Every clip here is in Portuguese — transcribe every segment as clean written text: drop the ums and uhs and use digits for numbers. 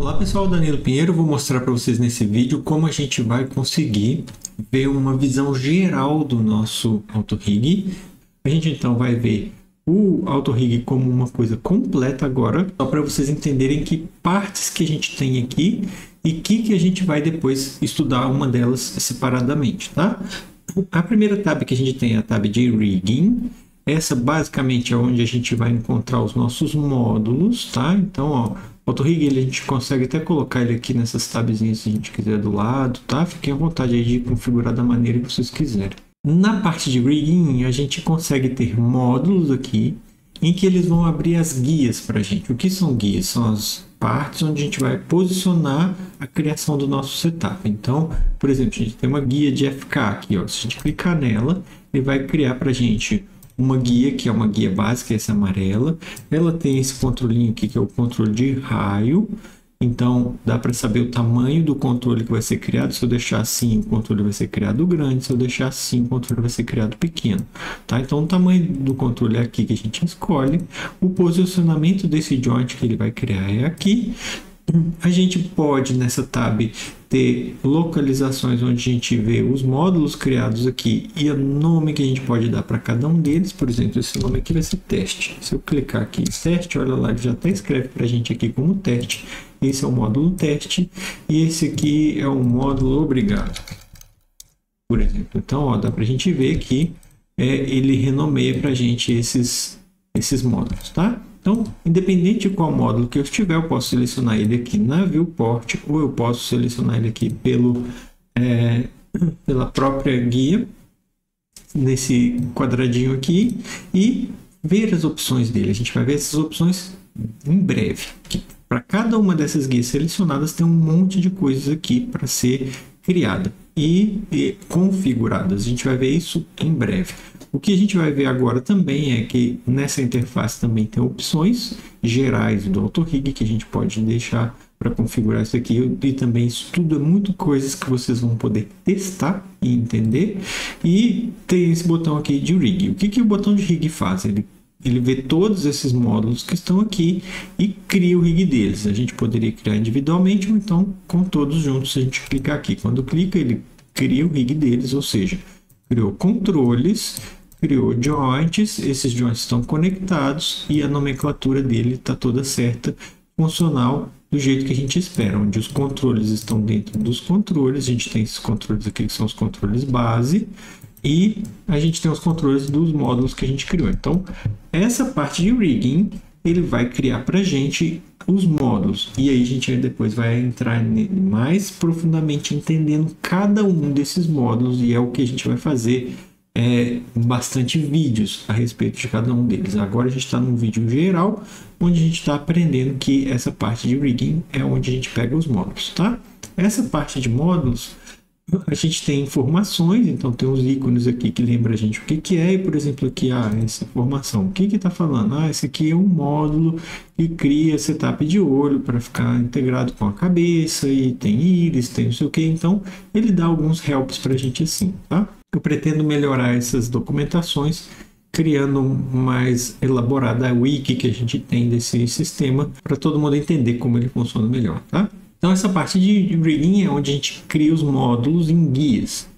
Olá pessoal, Danilo Pinheiro, vou mostrar para vocês nesse vídeo como a gente vai conseguir ver uma visão geral do nosso AutoRig. A gente então vai ver o AutoRig como uma coisa completa agora, só para vocês entenderem que partes que a gente tem aqui e que a gente vai depois estudar uma delas separadamente, tá? A primeira tab que a gente tem é a tab de Rigging. Essa basicamente é onde a gente vai encontrar os nossos módulos, tá? Então, ó, o AutoRig a gente consegue até colocar ele aqui nessas tabzinhas se a gente quiser do lado, tá? Fiquem à vontade aí de configurar da maneira que vocês quiserem. Na parte de Rigging, a gente consegue ter módulos aqui em que eles vão abrir as guias para a gente. O que são guias? São as partes onde a gente vai posicionar a criação do nosso setup. Então, por exemplo, a gente tem uma guia de FK aqui, ó. Se a gente clicar nela, ele vai criar para a gente uma guia, que é uma guia básica, essa amarela. Ela tem esse controlinho aqui, que é o controle de raio. Então, dá para saber o tamanho do controle que vai ser criado. Se eu deixar assim, o controle vai ser criado grande. Se eu deixar assim, o controle vai ser criado pequeno. Tá? Então, o tamanho do controle é aqui que a gente escolhe. O posicionamento desse joint que ele vai criar é aqui. A gente pode, nessa tab, ter localizações onde a gente vê os módulos criados aqui e o nome que a gente pode dar para cada um deles. Por exemplo, esse nome aqui vai ser teste. Se eu clicar aqui em teste, olha lá, ele já até escreve para a gente aqui como teste. Esse é o módulo teste e esse aqui é o módulo obrigado, por exemplo. Então, ó, dá para a gente ver que ele renomeia para a gente esses módulos, tá? Então, independente de qual módulo que eu estiver, eu posso selecionar ele aqui na Viewport ou eu posso selecionar ele aqui pela própria guia, nesse quadradinho aqui, e ver as opções dele. A gente vai ver essas opções em breve. Para cada uma dessas guias selecionadas tem um monte de coisas aqui para ser criada e configuradas. A gente vai ver isso em breve. O que a gente vai ver agora também é que nessa interface também tem opções gerais do AutoRig que a gente pode deixar para configurar isso aqui, e também isso tudo é muito coisas que vocês vão poder testar e entender. E tem esse botão aqui de Rig. O que o botão de Rig faz? Ele vê todos esses módulos que estão aqui e cria o rig deles. A gente poderia criar individualmente ou então com todos juntos. Se a gente clicar aqui, quando clica, ele cria o rig deles, ou seja, criou controles, criou joints, esses joints estão conectados e a nomenclatura dele está toda certa, funcional, do jeito que a gente espera, onde os controles estão dentro dos controles. A gente tem esses controles aqui que são os controles base e a gente tem os controles dos módulos que a gente criou. Então, essa parte de rigging, ele vai criar para a gente os módulos. E aí a gente depois vai entrar mais profundamente entendendo cada um desses módulos, e é o que a gente vai fazer bastante vídeos a respeito de cada um deles. Agora a gente está num vídeo geral, onde a gente está aprendendo que essa parte de rigging é onde a gente pega os módulos, tá? Essa parte de módulos, a gente tem informações, então tem uns ícones aqui que lembra a gente o que é, e por exemplo aqui, essa informação, o que está falando? Esse aqui é um módulo que cria setup de olho para ficar integrado com a cabeça, e tem íris, tem não sei o que, então ele dá alguns helps para a gente assim, tá? Eu pretendo melhorar essas documentações, criando mais elaborada a wiki que a gente tem desse sistema, para todo mundo entender como ele funciona melhor, tá? Então, essa parte de rigging é onde a gente cria os módulos em guias.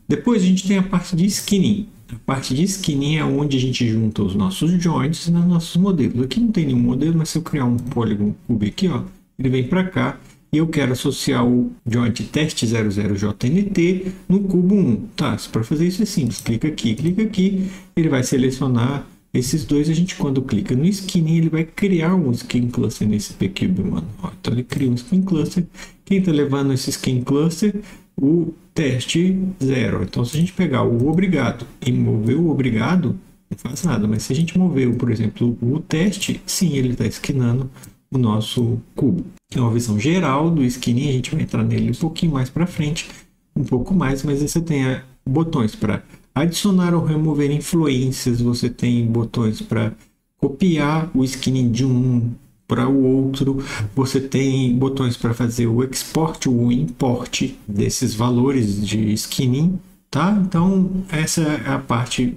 Depois a gente tem a parte de skinning. A parte de skinning é onde a gente junta os nossos joints nos nossos modelos. Aqui não tem nenhum modelo, mas se eu criar um polígono cube aqui, ó, ele vem para cá e eu quero associar o joint teste 00JNT no cubo 1. Tá, para fazer isso é simples. Clica aqui, ele vai selecionar esses dois. A gente, quando clica no skinning, ele vai criar um skin cluster nesse pcube, mano. Ó, então ele cria um skin cluster. Quem está levando esse skin cluster? O teste 0. Então, se a gente pegar o obrigado e mover o obrigado, não faz nada. Mas se a gente mover, por exemplo, o teste, sim, ele está skinando o nosso cubo. É uma visão geral do skinning. A gente vai entrar nele um pouquinho mais para frente, um pouco mais, mas aí você tem botões para adicionar ou remover influências, você tem botões para copiar o skinning de um para o outro, você tem botões para fazer o export ou o import desses valores de skinning, tá? Então essa é a parte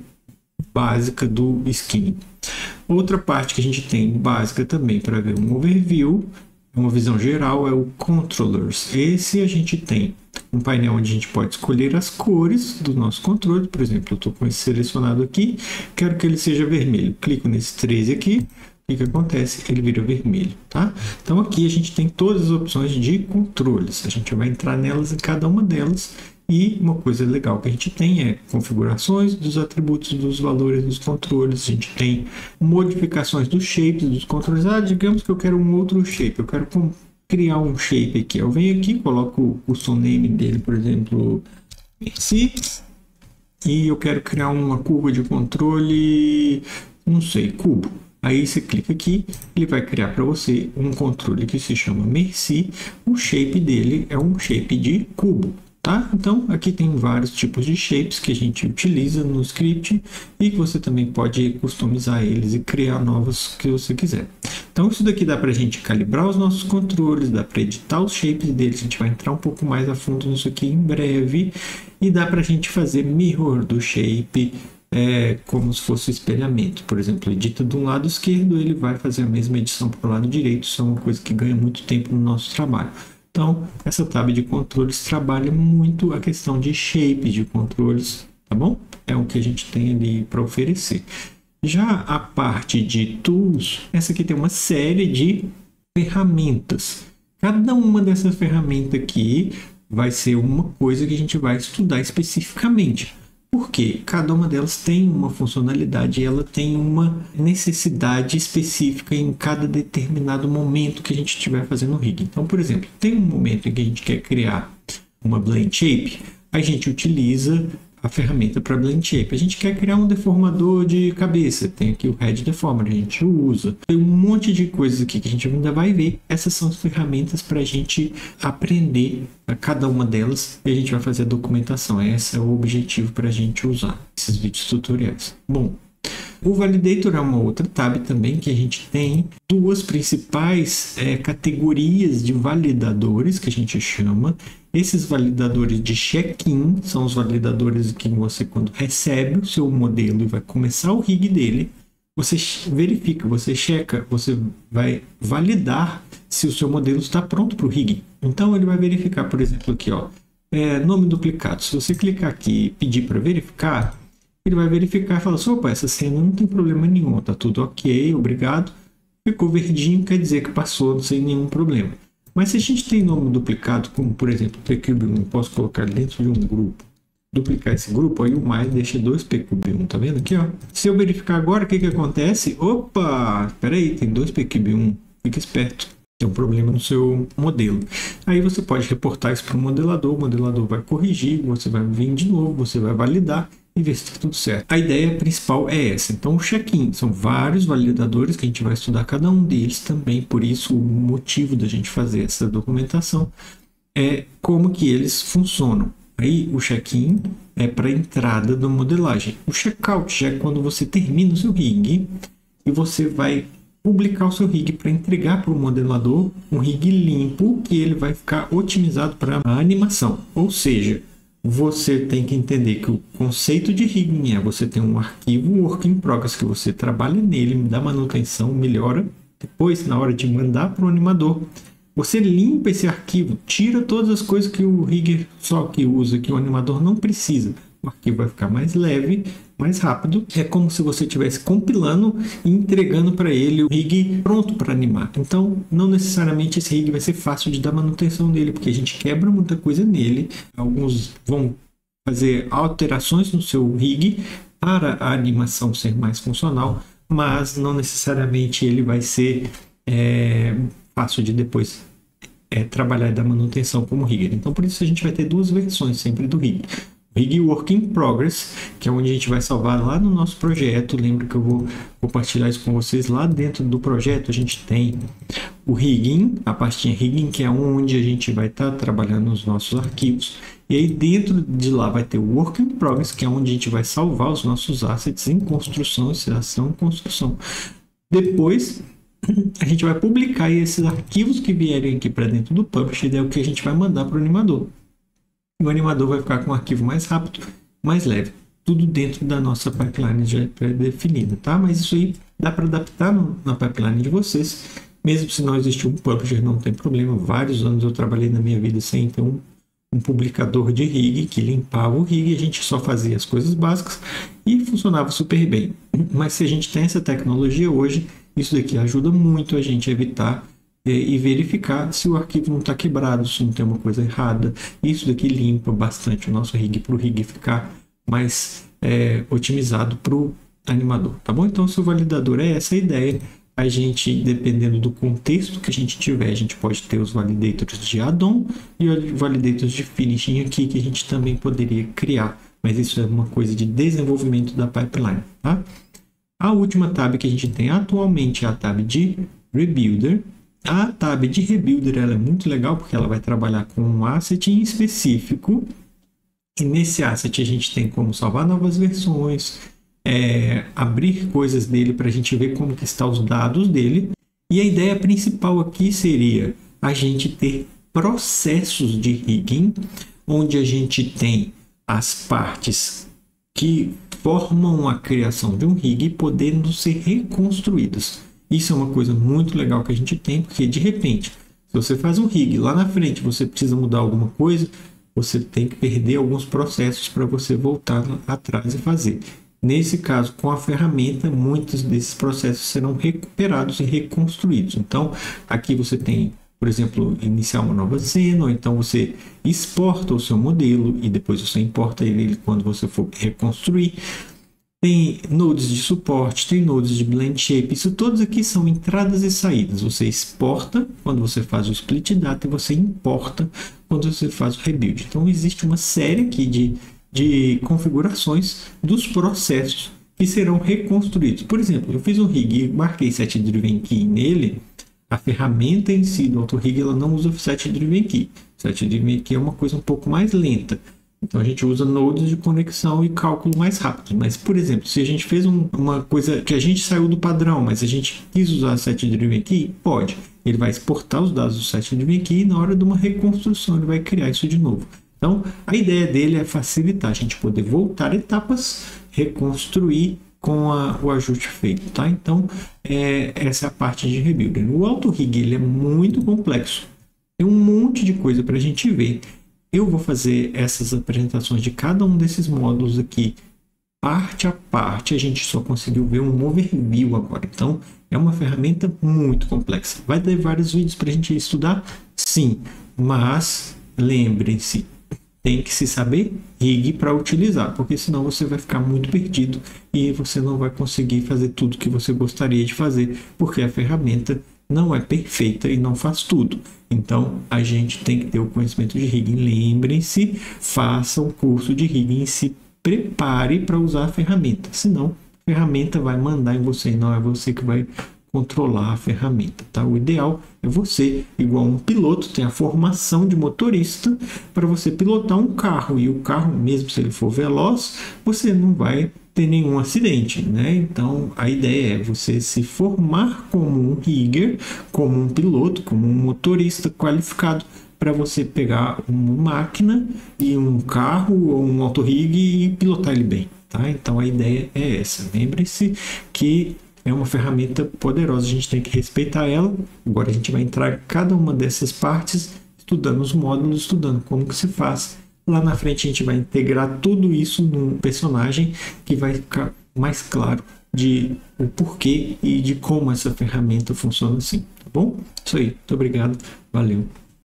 básica do skinning. Outra parte que a gente tem básica também para ver um overview uma visão geral, é o Controllers. Esse a gente tem um painel onde a gente pode escolher as cores do nosso controle. Por exemplo, eu estou com esse selecionado aqui, quero que ele seja vermelho. Clico nesse 13 aqui, o que acontece? Ele vira vermelho, tá? Então aqui a gente tem todas as opções de controles. A gente vai entrar nelas em cada uma delas. E uma coisa legal que a gente tem é configurações dos atributos dos valores dos controles. A gente tem modificações dos shapes dos controles. Digamos que eu quero um outro shape. Eu quero criar um shape aqui. Eu venho aqui, coloco o custom name dele, por exemplo, Merci. E eu quero criar uma curva de controle, não sei, cubo. Aí você clica aqui, ele vai criar para você um controle que se chama Merci. O shape dele é um shape de cubo. Tá? Então, aqui tem vários tipos de shapes que a gente utiliza no script e que você também pode customizar eles e criar novos que você quiser. Então, isso daqui dá para a gente calibrar os nossos controles, dá para editar os shapes deles, a gente vai entrar um pouco mais a fundo nisso aqui em breve, e dá para a gente fazer mirror do shape, como se fosse espelhamento. Por exemplo, edita do lado esquerdo, ele vai fazer a mesma edição para o lado direito. Isso é uma coisa que ganha muito tempo no nosso trabalho. Então, essa tab de controles trabalha muito a questão de shapes de controles, tá bom? É o que a gente tem ali para oferecer. Já a parte de tools, essa aqui tem uma série de ferramentas. Cada uma dessas ferramentas aqui vai ser uma coisa que a gente vai estudar especificamente. Porque cada uma delas tem uma funcionalidade e ela tem uma necessidade específica em cada determinado momento que a gente estiver fazendo o rig. Então, por exemplo, tem um momento em que a gente quer criar uma blend shape, a gente utiliza a ferramenta para blend shape. A gente quer criar um deformador de cabeça, tem aqui o head deformer, a gente usa. Tem um monte de coisas aqui que a gente ainda vai ver. Essas são as ferramentas para a gente aprender a cada uma delas e a gente vai fazer a documentação. Esse é o objetivo para a gente usar esses vídeos tutoriais. Bom, o Validator é uma outra tab também que a gente tem duas principais categorias de validadores que a gente chama. Esses validadores de check-in são os validadores que você, quando recebe o seu modelo e vai começar o rig dele, você verifica, você checa, você vai validar se o seu modelo está pronto para o rig. Então ele vai verificar, por exemplo, aqui, ó, nome duplicado. Se você clicar aqui e pedir para verificar, ele vai verificar e falar assim, opa, essa cena não tem problema nenhum, tá tudo ok, obrigado. Ficou verdinho, quer dizer que passou sem nenhum problema. Mas se a gente tem nome duplicado, como por exemplo pcube1, posso colocar dentro de um grupo, duplicar esse grupo, aí o mais deixa 2 pcube1, tá vendo aqui, ó? Se eu verificar agora, o que que acontece? Opa, espera aí, tem 2 pcube1, fica esperto. Tem um problema no seu modelo. Aí você pode reportar isso para o modelador vai corrigir, você vai vir de novo, você vai validar e ver se está tudo certo. A ideia principal é essa. Então, o check-in são vários validadores que a gente vai estudar cada um deles também. Por isso, o motivo da gente fazer essa documentação é como que eles funcionam. Aí, o check-in é para a entrada da modelagem. O check-out já é quando você termina o seu rig e você vai publicar o seu rig para entregar para o modelador um rig limpo que ele vai ficar otimizado para a animação. Ou seja, você tem que entender que o conceito de rigging é você tem um arquivo work in progress que você trabalha nele, dá manutenção, melhora. Depois, na hora de mandar para o animador, você limpa esse arquivo, tira todas as coisas que o rigger só que usa, que o animador não precisa. O arquivo vai ficar mais leve, mais rápido. É como se você estivesse compilando e entregando para ele o rig pronto para animar. Então, não necessariamente esse rig vai ser fácil de dar manutenção nele, porque a gente quebra muita coisa nele. Alguns vão fazer alterações no seu rig para a animação ser mais funcional, mas não necessariamente ele vai ser fácil de depois trabalhar e dar manutenção como rigger. Então, por isso a gente vai ter duas versões sempre do rig. Rig Work in Progress, que é onde a gente vai salvar lá no nosso projeto. Lembra que eu vou compartilhar isso com vocês. Lá dentro do projeto a gente tem o rigging, a pastinha rigging, que é onde a gente vai estar trabalhando os nossos arquivos. E aí dentro de lá vai ter o Work in Progress, que é onde a gente vai salvar os nossos assets em construção, extração e construção. Depois a gente vai publicar esses arquivos que vierem aqui para dentro do Publish, e é o que a gente vai mandar para o animador. O animador vai ficar com um arquivo mais rápido, mais leve. Tudo dentro da nossa pipeline já pré-definida, tá? Mas isso aí dá para adaptar na pipeline de vocês Mesmo se não existir um publisher, não tem problema. Vários anos eu trabalhei na minha vida sem ter um publicador de rig que limpava o rig, a gente só fazia as coisas básicas e funcionava super bem. Mas se a gente tem essa tecnologia hoje, isso daqui ajuda muito a gente a evitar e verificar se o arquivo não está quebrado, se não tem uma coisa errada. Isso daqui limpa bastante o nosso rig para o rig ficar mais otimizado para o animador, tá bom? Então, se o validador é essa a ideia, a gente, dependendo do contexto que a gente tiver, a gente pode ter os validators de add-on e os validators de finishing aqui, que a gente também poderia criar, mas isso é uma coisa de desenvolvimento da pipeline, tá? A última tab que a gente tem atualmente é a tab de Rebuilder. A tab de Rebuilder ela é muito legal porque ela vai trabalhar com um asset em específico, e nesse asset a gente tem como salvar novas versões, abrir coisas dele para a gente ver como que estão os dados dele. E a ideia principal aqui seria a gente ter processos de rigging, onde a gente tem as partes que formam a criação de um rig podendo ser reconstruídas. Isso é uma coisa muito legal que a gente tem, porque de repente, se você faz um rig lá na frente, você precisa mudar alguma coisa, você tem que perder alguns processos para você voltar atrás e fazer. Nesse caso, com a ferramenta, muitos desses processos serão recuperados e reconstruídos. Então, aqui você tem, por exemplo, iniciar uma nova cena, ou então você exporta o seu modelo e depois você importa ele quando você for reconstruir. Tem nodes de suporte, tem nodes de blend shape. Isso todos aqui são entradas e saídas. Você exporta quando você faz o split data e você importa quando você faz o rebuild. Então, existe uma série aqui de configurações dos processos que serão reconstruídos. Por exemplo, eu fiz um rig e marquei set driven key nele. A ferramenta em si do AutoRig ela não usa set driven key. Set driven key é uma coisa um pouco mais lenta. Então a gente usa nodes de conexão e cálculo mais rápido. Mas, por exemplo, se a gente fez uma coisa que a gente saiu do padrão, mas a gente quis usar set driven key, pode. Ele vai exportar os dados do set driven key e na hora de uma reconstrução ele vai criar isso de novo. Então, a ideia dele é facilitar a gente poder voltar etapas, reconstruir com o ajuste feito, tá? Então, essa é a parte de rebuilder. O AutoRig ele é muito complexo. Tem um monte de coisa para a gente ver. Eu vou fazer essas apresentações de cada um desses módulos aqui, parte a parte. A gente só conseguiu ver um overview agora. Então, é uma ferramenta muito complexa. Vai ter vários vídeos para a gente estudar? Sim, mas lembrem-se, tem que se saber rig para utilizar, porque senão você vai ficar muito perdido e você não vai conseguir fazer tudo que você gostaria de fazer, porque a ferramenta não é perfeita e não faz tudo. Então, a gente tem que ter o conhecimento de rigging. Lembrem-se, faça um curso de rigging e se prepare para usar a ferramenta. Senão, a ferramenta vai mandar em você e não é você que vai controlar a ferramenta, tá? O ideal é você, igual um piloto, tem a formação de motorista para você pilotar um carro, e o carro, mesmo se ele for veloz, você não vai ter nenhum acidente, né? Então, a ideia é você se formar como um rigger, como um piloto, como um motorista qualificado, para você pegar uma máquina e um carro ou um AutoRig e pilotar ele bem, tá? Então, a ideia é essa. Lembre-se que é uma ferramenta poderosa, a gente tem que respeitar ela. Agora a gente vai entrar em cada uma dessas partes, estudando os módulos, estudando como que se faz. Lá na frente a gente vai integrar tudo isso num personagem que vai ficar mais claro de o porquê e de como essa ferramenta funciona assim, tá bom? Isso aí, muito obrigado, valeu.